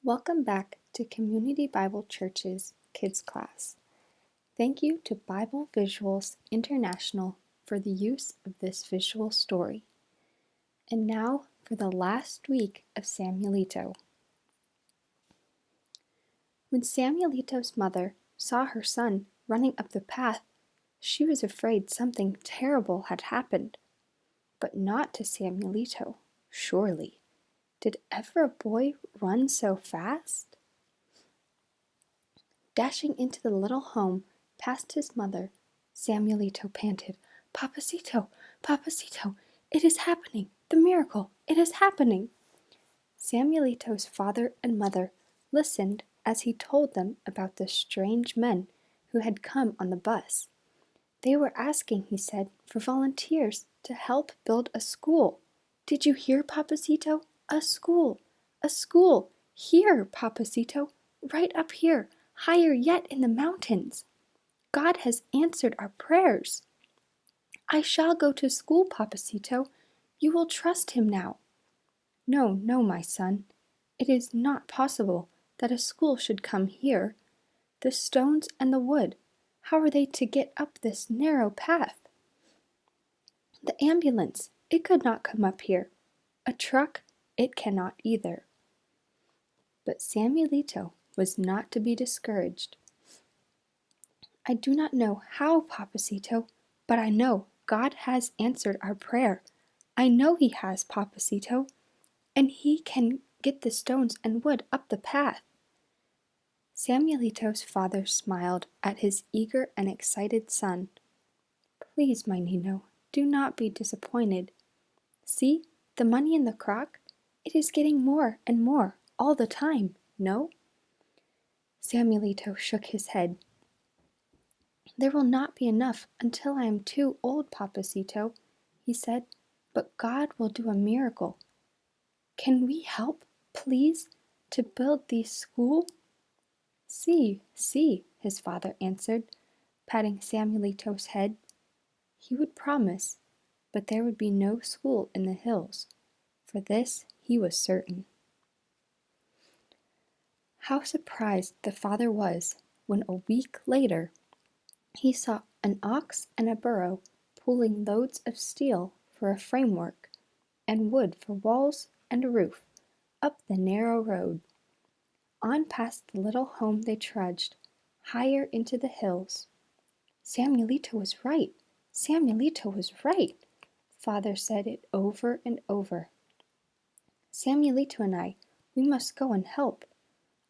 Welcome back to Community Bible Church's Kids Class. Thank you to Bible Visuals International for the use of this visual story. And now for the last week of Samuelito. When Samuelito's mother saw her son running up the path, she was afraid something terrible had happened. But not to Samuelito, surely. Did ever a boy run so fast? Dashing into the little home past his mother, Samuelito panted, "Papacito, Papacito, it is happening! The miracle! It is happening!" Samuelito's father and mother listened as he told them about the strange men who had come on the bus. They were asking, he said, for volunteers to help build a school. "Did you hear, Papacito? A school! A school! Here, Papacito! Right up here! Higher yet in the mountains! God has answered our prayers!" "I shall go to school, Papacito. You will trust him now." "No, no, my son. It is not possible that a school should come here. The stones and the wood, how are they to get up this narrow path? The ambulance, it could not come up here. A truck, it cannot either." But Samuelito was not to be discouraged. "I do not know how, Papacito, but I know God has answered our prayer. I know He has, Papacito, and He can get the stones and wood up the path." Samuelito's father smiled at his eager and excited son. "Please, my Nino, do not be disappointed. See, the money in the crock? It is getting more and more all the time, no?" Samuelito shook his head. "There will not be enough until I am too old, Papacito," he said, "but God will do a miracle. Can we help, please, to build the school?" "See, see," his father answered, patting Samuelito's head. He would promise, but there would be no school in the hills. For this he was certain. How surprised the father was when a week later he saw an ox and a burro pulling loads of steel for a framework and wood for walls and a roof up the narrow road. On past the little home they trudged, higher into the hills. "Samuelito was right! Samuelito was right!" Father said it over and over. "Samuelito and I, we must go and help.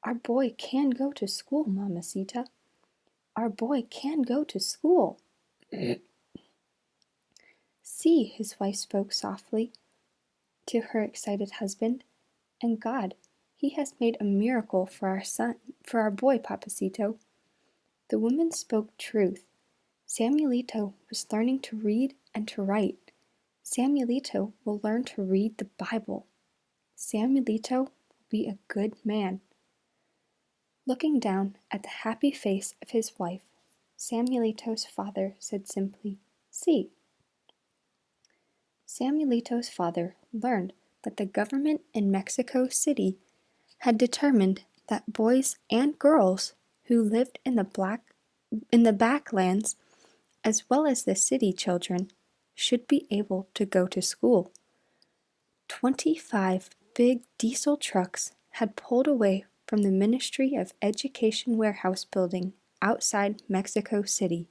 Our boy can go to school, Mamacita. Our boy can go to school." "See," his wife spoke softly to her excited husband, "and God, He has made a miracle for our son, for our boy, Papacito." The woman spoke truth. Samuelito was learning to read and to write. Samuelito will learn to read the Bible. Samuelito will be a good man. Looking down at the happy face of his wife, Samuelito's father said simply, "See." Samuelito's father learned that the government in Mexico City had determined that boys and girls who lived in the backlands, as well as the city children, should be able to go to school. 25 big diesel trucks had pulled away from the Ministry of Education warehouse building outside Mexico City.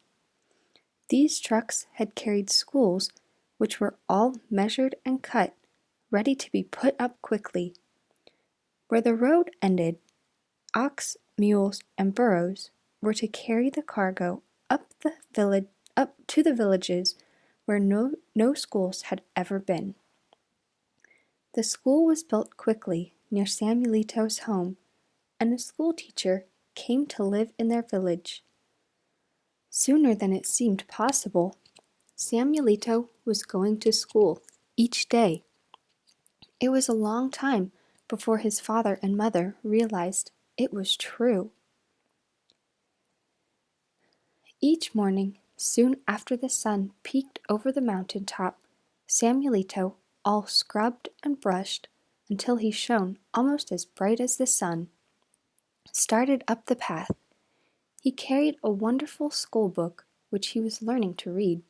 These trucks had carried schools which were all measured and cut, ready to be put up quickly. Where the road ended, ox, mules, and burros were to carry the cargo up to the villages where no schools had ever been. The school was built quickly near Samuelito's home, and a school teacher came to live in their village. Sooner than it seemed possible, Samuelito was going to school each day. It was a long time before his father and mother realized it was true. Each morning, soon after the sun peeked over the mountain top, Samuelito, all scrubbed and brushed until he shone almost as bright as the sun, started up the path. He carried a wonderful school book which he was learning to read,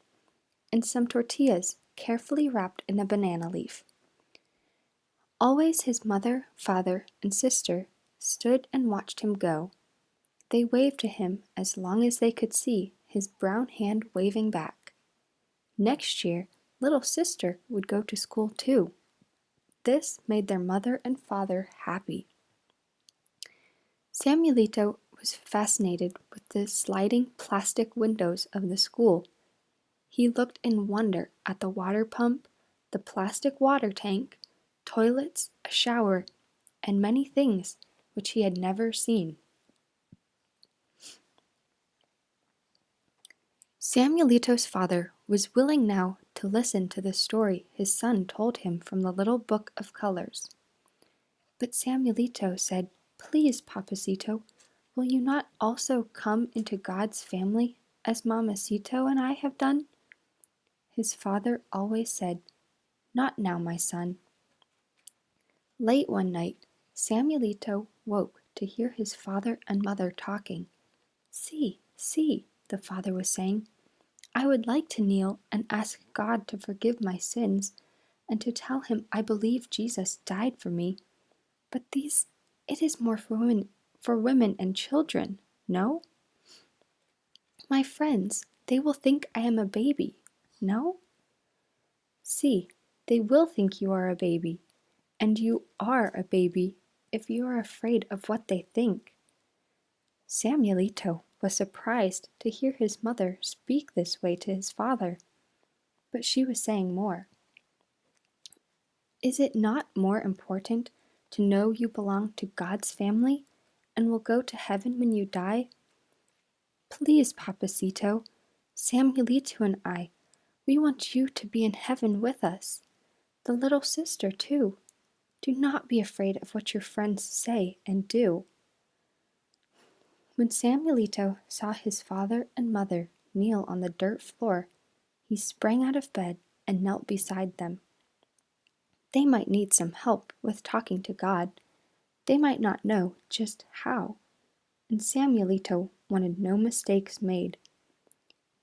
and some tortillas carefully wrapped in a banana leaf. Always his mother, father, and sister stood and watched him go. They waved to him as long as they could see his brown hand waving back. Next year, little sister would go to school too. This made their mother and father happy. Samuelito was fascinated with the sliding plastic windows of the school. He looked in wonder at the water pump, the plastic water tank, toilets, a shower, and many things which he had never seen. Samuelito's father was willing now to listen to the story his son told him from the little book of colors. But Samuelito said, "Please, Papacito, will you not also come into God's family as Mamacito and I have done?" His father always said, "Not now, my son." Late one night, Samuelito woke to hear his father and mother talking. "See, see," the father was saying, "I would like to kneel and ask God to forgive my sins and to tell him I believe Jesus died for me. But it is more for women and children, no? My friends, they will think I am a baby, no? See, they will think you are a baby, and you are a baby if you are afraid of what they think." Samuelito was surprised to hear his mother speak this way to his father, but she was saying more. "Is it not more important to know you belong to God's family and will go to heaven when you die? Please, Papacito, Samuelito and I, we want you to be in heaven with us. The little sister, too. Do not be afraid of what your friends say and do." When Samuelito saw his father and mother kneel on the dirt floor, he sprang out of bed and knelt beside them. They might need some help with talking to God. They might not know just how, and Samuelito wanted no mistakes made.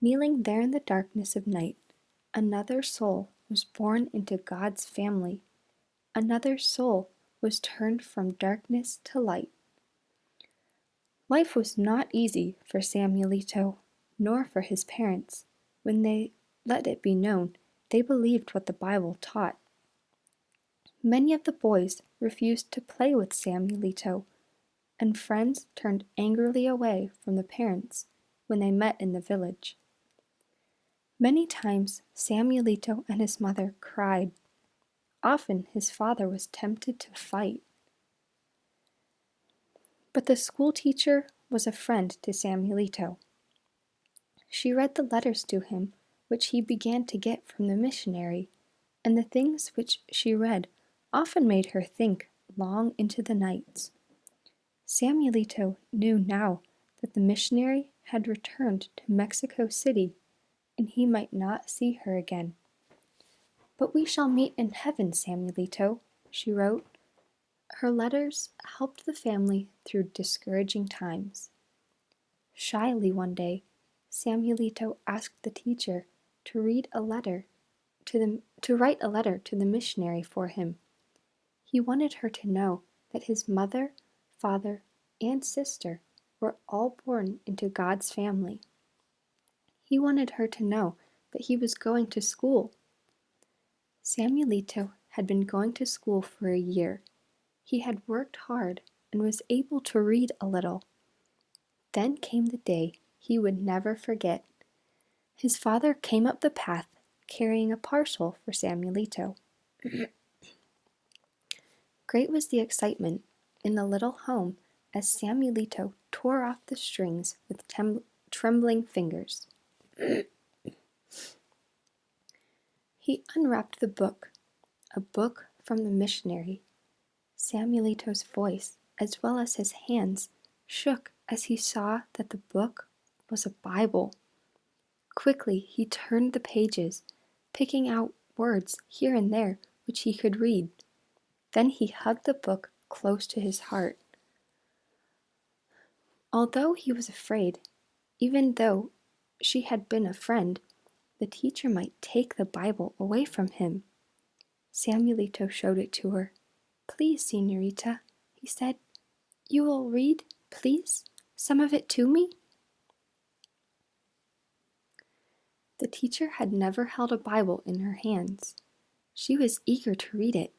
Kneeling there in the darkness of night, another soul was born into God's family. Another soul was turned from darkness to light. Life was not easy for Samuelito, nor for his parents, when they let it be known they believed what the Bible taught. Many of the boys refused to play with Samuelito, and friends turned angrily away from the parents when they met in the village. Many times Samuelito and his mother cried. Often his father was tempted to fight. But the school teacher was a friend to Samuelito. She read the letters to him which he began to get from the missionary, and the things which she read often made her think long into the nights. Samuelito knew now that the missionary had returned to Mexico City, and he might not see her again. "But we shall meet in heaven, Samuelito," she wrote. Her letters helped the family through discouraging times. Shyly one day, Samuelito asked the teacher to write a letter to the missionary for him. He wanted her to know that his mother, father, and sister were all born into God's family. He wanted her to know that he was going to school. Samuelito had been going to school for a year. He had worked hard and was able to read a little. Then came the day he would never forget. His father came up the path carrying a parcel for Samuelito. Great was the excitement in the little home as Samuelito tore off the strings with trembling fingers. He unwrapped the book, a book from the missionary. Samuelito's voice, as well as his hands, shook as he saw that the book was a Bible. Quickly he turned the pages, picking out words here and there which he could read. Then he hugged the book close to his heart. Although he was afraid, even though she had been a friend, the teacher might take the Bible away from him. Samuelito showed it to her. "Please, señorita," he said, "you will read, please, some of it to me?" The teacher had never held a Bible in her hands. She was eager to read it.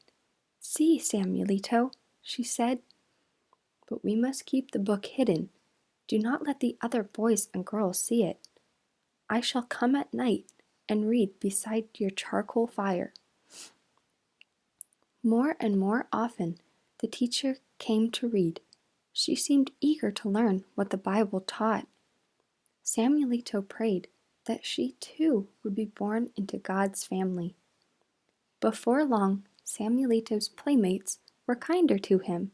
"See, Samuelito," she said, "but we must keep the book hidden. Do not let the other boys and girls see it. I shall come at night and read beside your charcoal fire." More and more often the teacher came to read. She seemed eager to learn what the Bible taught. Samuelito prayed that she too would be born into God's family. Before long, Samuelito's playmates were kinder to him.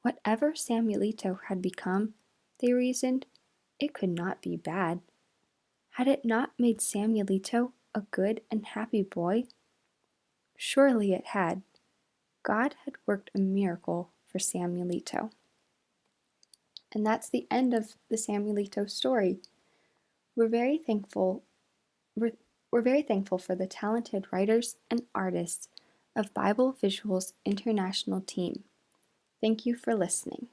Whatever Samuelito had become, they reasoned, it could not be bad. Had it not made Samuelito a good and happy boy? Surely it had. God had worked a miracle for Samuelito. And that's the end of the Samuelito story. We're very thankful for the talented writers and artists of Bible Visuals International team. Thank you for listening.